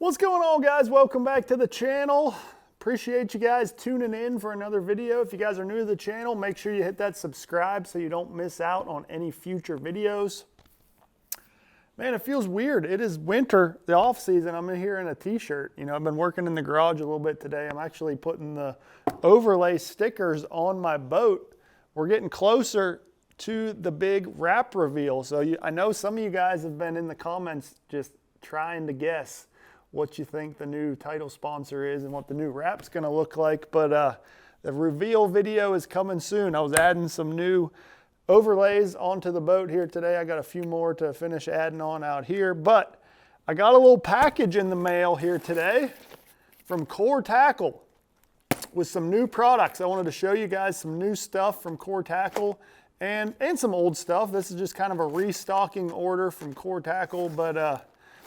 What's going on, guys? Welcome back to the channel. Appreciate you guys tuning in for another video. If you guys are new to the channel, make sure you hit that subscribe so you don't miss out on any future videos. Man, it feels weird. It is winter, the off season. I'm in here in a t-shirt. You know, I've been working in the garage a little bit today. I'm actually putting the overlay stickers on my boat. We're getting closer to the big wrap reveal. So I know some of you guys have been in the comments just trying to guess what you think the new title sponsor is and what the new wrap's gonna look like. But the reveal video is coming soon. I was adding some new overlays onto the boat here today. I got a few more to finish adding on out here, but I got a little package in the mail here today from Core Tackle with some new products. I wanted to show you guys some new stuff from Core Tackle and some old stuff. This is just kind of a restocking order from Core Tackle, but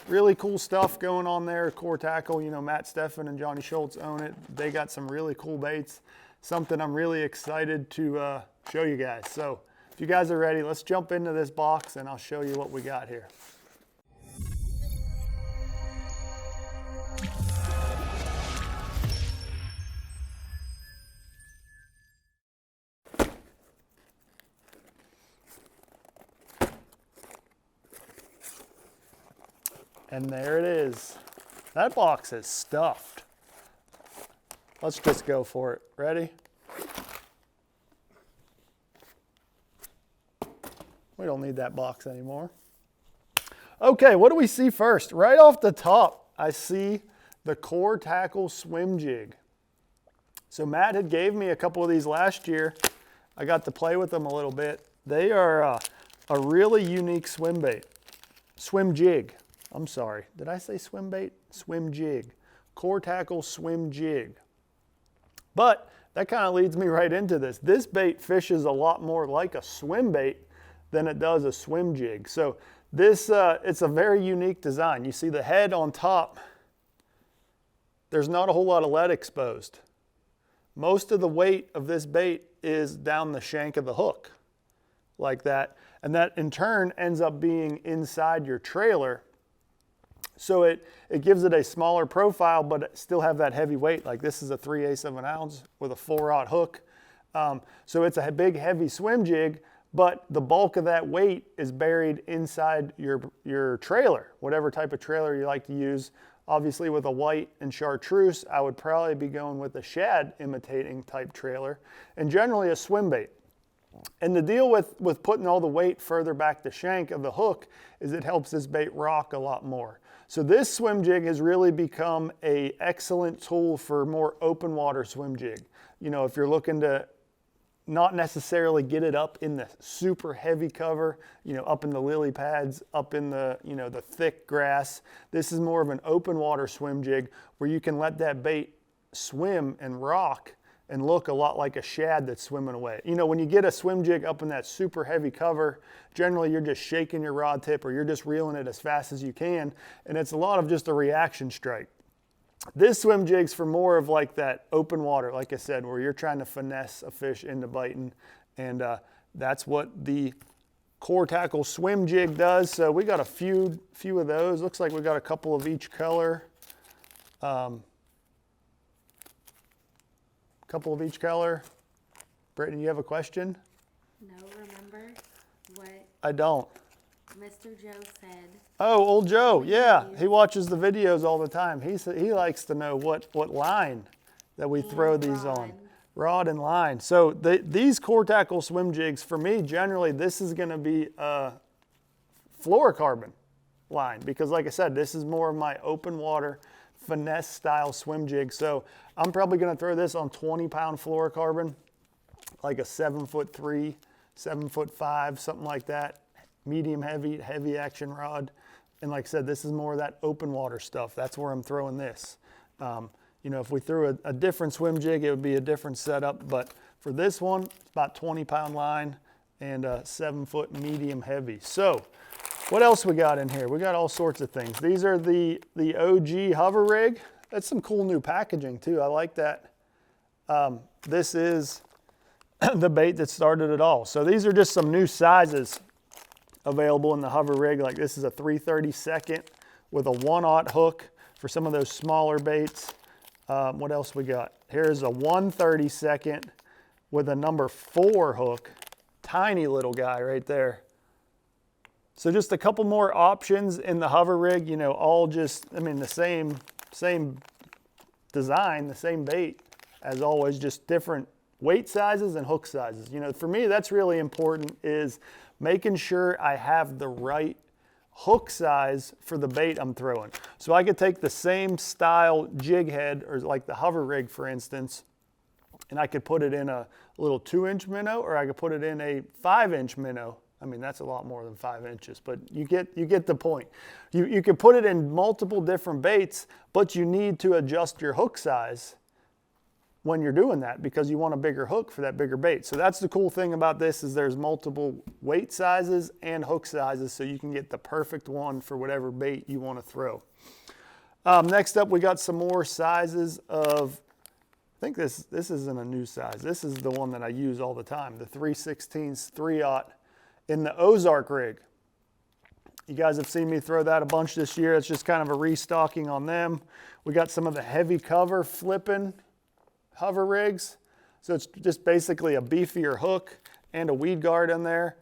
really cool stuff going on there. Core Tackle, you know, Matt Steffen and Johnny Schultz own it. They got some really cool baits, something I'm really excited to show you guys. So if you guys are ready, let's jump into this box and I'll show you what we got here. And there it is. That box is stuffed. Let's just go for it. Ready? We don't need that box anymore. Okay, what do we see first? Right off the top, I see the Core Tackle swim jig. So Matt had gave me a couple of these last year. I got to play with them a little bit. They are a really unique swim jig. I'm sorry, did I say swim bait? Swim jig. Core Tackle swim jig. But that kind of leads me right into this. This bait fishes a lot more like a swim bait than it does a swim jig. So this, it's a very unique design. You see the head on top, there's not a whole lot of lead exposed. Most of the weight of this bait is down the shank of the hook, like that. And that in turn ends up being inside your trailer. So it gives it a smaller profile, but still have that heavy weight. Like this is a 3/8 of an ounce with a 4/0 hook. So it's a big, heavy swim jig, but the bulk of that weight is buried inside your trailer, whatever type of trailer you like to use. Obviously with a white and chartreuse, I would probably be going with a shad imitating type trailer, and generally a swim bait. And the deal with putting all the weight further back the shank of the hook is it helps this bait rock a lot more. So this swim jig has really become an excellent tool for more open water swim jig. You know, if you're looking to not necessarily get it up in the super heavy cover, you know, up in the lily pads, up in the, you know, the thick grass, this is more of an open water swim jig where you can let that bait swim and rock and look a lot like a shad that's swimming away. You know, when you get a swim jig up in that super heavy cover, generally you're just shaking your rod tip or you're just reeling it as fast as you can, and it's a lot of just a reaction strike. This swim jig's for more of like that open water, like I said, where you're trying to finesse a fish into biting, and that's what the Core Tackle swim jig does. So we got a few of those. Looks like we got a couple of each color. Couple of each color. Brittany, you have a question? No, remember what I don't. Mr. Joe said? Oh, old Joe, yeah. He watches the videos all the time. He likes to know what line that we throw these on. Rod and line. So these Core Tackle swim jigs, for me, generally, this is gonna be a fluorocarbon line because like I said, this is more of my open water finesse style swim jig. So I'm probably gonna throw this on 20-pound fluorocarbon, like a 7'3", 7'5", something like that. Medium heavy action rod. And like I said, this is more of that open water stuff. That's where I'm throwing this. You know, if we threw a different swim jig, it would be a different setup. But for this one, it's about 20-pound line and a 7-foot medium heavy. So what else we got in here? We got all sorts of things. These are the OG hover rig. That's some cool new packaging too. I like that. This is the bait that started it all. So these are just some new sizes available in the hover rig. Like this is a 3/32 with a 1/0 hook. for some of those smaller baits. What else we got? Here's a 1/32 with a number 4 hook. Tiny little guy right there. So just a couple more options in the hover rig, you know, all just, I mean, the same design, the same bait as always, just different weight sizes and hook sizes. You know, for me, that's really important, is making sure I have the right hook size for the bait I'm throwing. So I could take the same style jig head, or like the hover rig, for instance, and I could put it in a little 2-inch minnow, or I could put it in a 5-inch minnow. I mean, that's a lot more than 5 inches, but you get the point. You can put it in multiple different baits, but you need to adjust your hook size when you're doing that, because you want a bigger hook for that bigger bait. So that's the cool thing about this, is there's multiple weight sizes and hook sizes, so you can get the perfect one for whatever bait you want to throw. Next up, we got some more sizes of, I think this isn't a new size. This is the one that I use all the time, the 3/16 3/0 in the Ozark rig. You guys have seen me throw that a bunch this year. It's just kind of a restocking on them. We got some of the heavy cover flipping hover rigs. So it's just basically a beefier hook and a weed guard in there.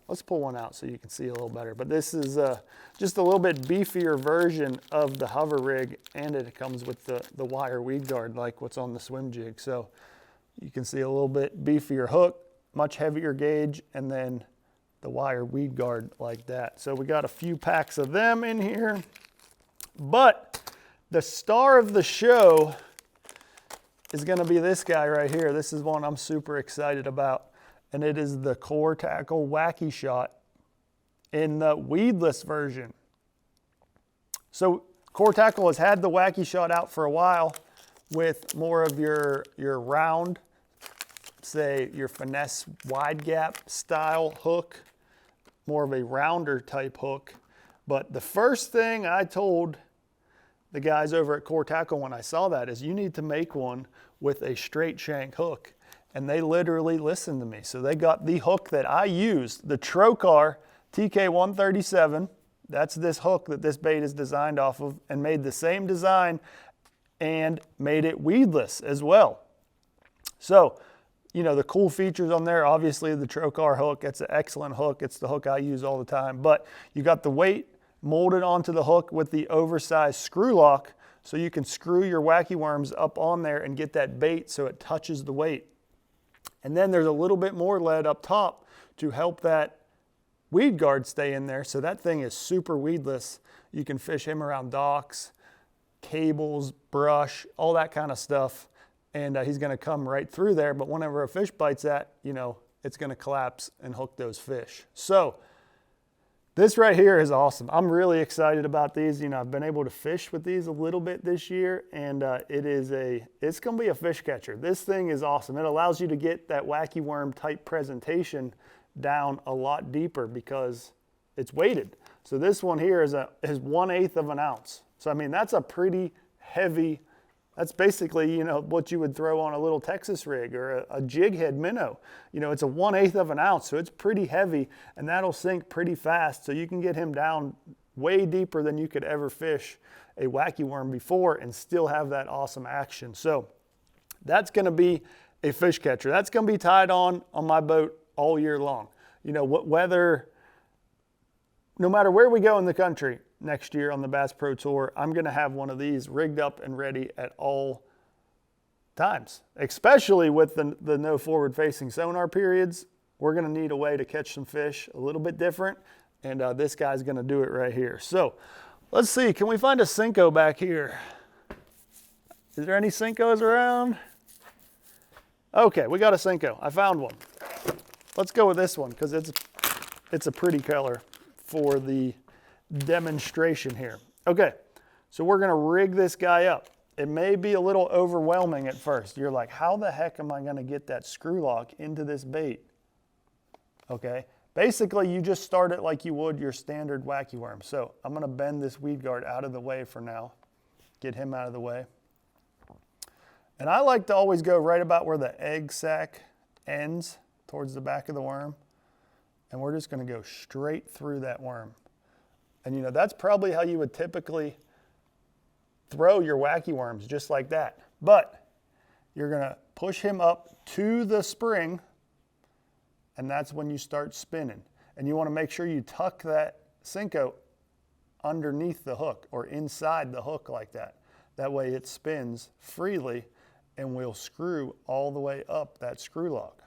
Let's pull one out so you can see a little better. But this is just a little bit beefier version of the hover rig, and it comes with the wire weed guard like what's on the swim jig. So you can see a little bit beefier hook, much heavier gauge, and then the wire weed guard like that. So we got a few packs of them in here. But the star of the show is going to be this guy right here. This is one I'm super excited about, and it is the Core Tackle Wacky Shot in the weedless version. So Core Tackle has had the Wacky Shot out for a while with more of your round, say your finesse wide gap style hook, more of a rounder type hook. But the first thing I told the guys over at Core Tackle when I saw that is, you need to make one with a straight shank hook. And they literally listened to me. So they got the hook that I used, the Trocar TK137. That's this hook that this bait is designed off of, and made the same design and made it weedless as well. So, you know, the cool features on there, obviously the Trocar hook, it's an excellent hook. It's the hook I use all the time. But you got the weight molded onto the hook with the oversized screw lock, so you can screw your wacky worms up on there and get that bait so it touches the weight. And then there's a little bit more lead up top to help that weed guard stay in there. So that thing is super weedless. You can fish him around docks, cables, brush, all that kind of stuff. And he's going to come right through there. But whenever a fish bites that, you know, it's going to collapse and hook those fish. So this right here is awesome. I'm really excited about these. You know, I've been able to fish with these a little bit this year, and it's going to be a fish catcher. This thing is awesome. It allows you to get that wacky worm type presentation down a lot deeper because it's weighted. So this one here is 1/8 of an ounce. So I mean, that's a pretty heavy. That's basically, you know, what you would throw on a little Texas rig or a jig head minnow. You know, it's a 1/8 of an ounce, so it's pretty heavy, and that'll sink pretty fast. So you can get him down way deeper than you could ever fish a wacky worm before and still have that awesome action. So that's going to be a fish catcher. That's going to be tied on my boat all year long. You know, no matter where we go in the country next year on the Bass Pro Tour, I'm going to have one of these rigged up and ready at all times, especially with the no forward facing sonar periods. We're going to need a way to catch some fish a little bit different, and this guy's going to do it right here. So let's see, can we find a Cinco back here? Is there any Cincos around? Okay, we got a Cinco. I found one. Let's go with this one because it's a pretty color for the demonstration here. Okay, so we're going to rig this guy up. It may be a little overwhelming at first. You're like, how the heck am I going to get that screw lock into this bait? Okay, basically you just start it like you would your standard wacky worm. So I'm going to bend this weed guard out of the way for now, get him out of the way. And I like to always go right about where the egg sac ends, towards the back of the worm. And we're just going to go straight through that worm. And you know, that's probably how you would typically throw your wacky worms just like that. But you're gonna push him up to the spring, and that's when you start spinning. And you wanna make sure you tuck that Senko underneath the hook or inside the hook like that. That way it spins freely and will screw all the way up that screw lock.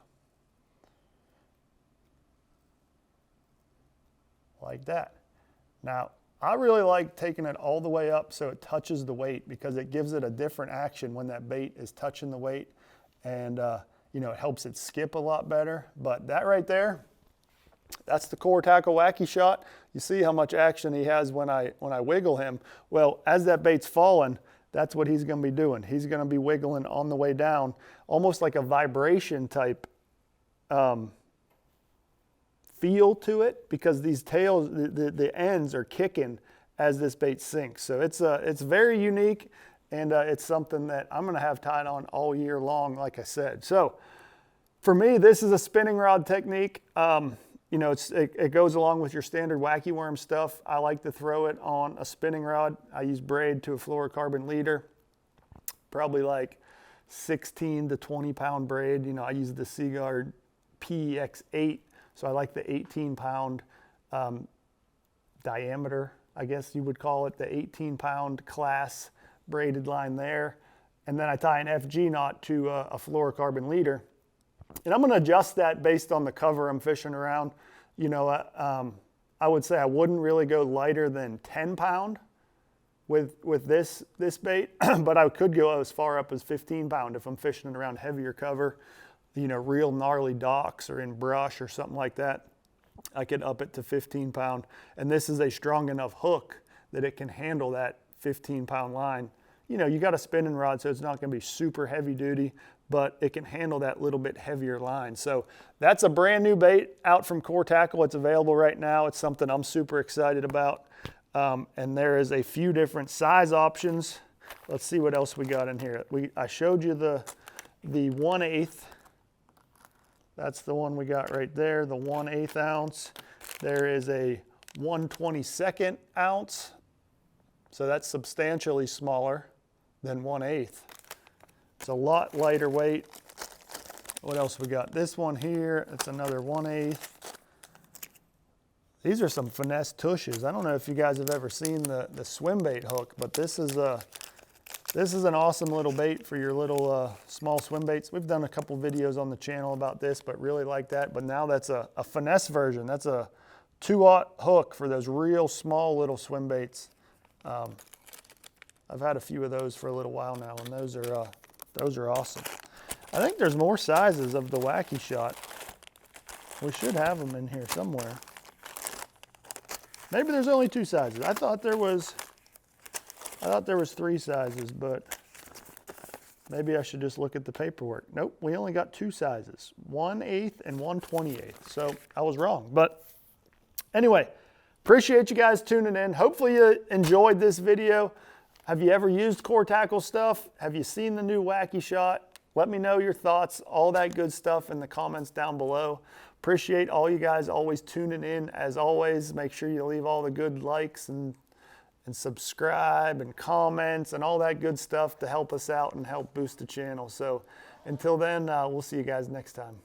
Like that. Now, I really like taking it all the way up so it touches the weight, because it gives it a different action when that bait is touching the weight, and you know, it helps it skip a lot better. But that right there, that's the core tackle wacky shot. You see how much action he has when I wiggle him. Well, as that bait's falling, that's what he's gonna be doing. He's gonna be wiggling on the way down, almost like a vibration type feel to it, because these tails, the ends are kicking as this bait sinks. So it's very unique, and it's something that I'm gonna have tied on all year long, like I said. So for me, this is a spinning rod technique. You know, it goes along with your standard wacky worm stuff. I like to throw it on a spinning rod. I use braid to a fluorocarbon leader, probably like 16 to 20 pound braid. You know, I use the Seaguard PX8, so I like the 18-pound diameter, I guess you would call it, the 18-pound class braided line there. And then I tie an FG knot to a fluorocarbon leader. And I'm going to adjust that based on the cover I'm fishing around. You know, I would say I wouldn't really go lighter than 10 pound with this bait, but I could go as far up as 15 pound if I'm fishing around heavier cover, you know, real gnarly docks or in brush or something like that. I could up it to 15 pound. And this is a strong enough hook that it can handle that 15-pound line. You know, you got a spinning rod, so it's not going to be super heavy duty, but it can handle that little bit heavier line. So that's a brand new bait out from Core Tackle. It's available right now. It's something I'm super excited about. And there is a few different size options. Let's see what else we got in here. I showed you the 1/8. That's the one we got right there, the 1/8 ounce. There is a 1/22 ounce. So that's substantially smaller than 1/8. It's a lot lighter weight. What else we got? This one here, it's another 1/8. These are some finesse tushes. I don't know if you guys have ever seen the swim bait hook, but this is an awesome little bait for your little small swim baits. We've done a couple videos on the channel about this, but really like that. But now that's a finesse version. That's a 2/0 hook for those real small little swim baits. I've had a few of those for a little while now, and those are awesome. I think there's more sizes of the wacky shot. We should have them in here somewhere. Maybe there's only 2 sizes. I thought there was 3 sizes, but maybe I should just look at the paperwork. Nope, we only got 2 sizes, 1/8 and 1/28. So I was wrong. But anyway, appreciate you guys tuning in. Hopefully you enjoyed this video. Have you ever used Core Tackle stuff? Have you seen the new wacky shot? Let me know your thoughts, all that good stuff in the comments down below. Appreciate all you guys always tuning in. As always, make sure you leave all the good likes and subscribe and comments and all that good stuff to help us out and help boost the channel. So until then, we'll see you guys next time.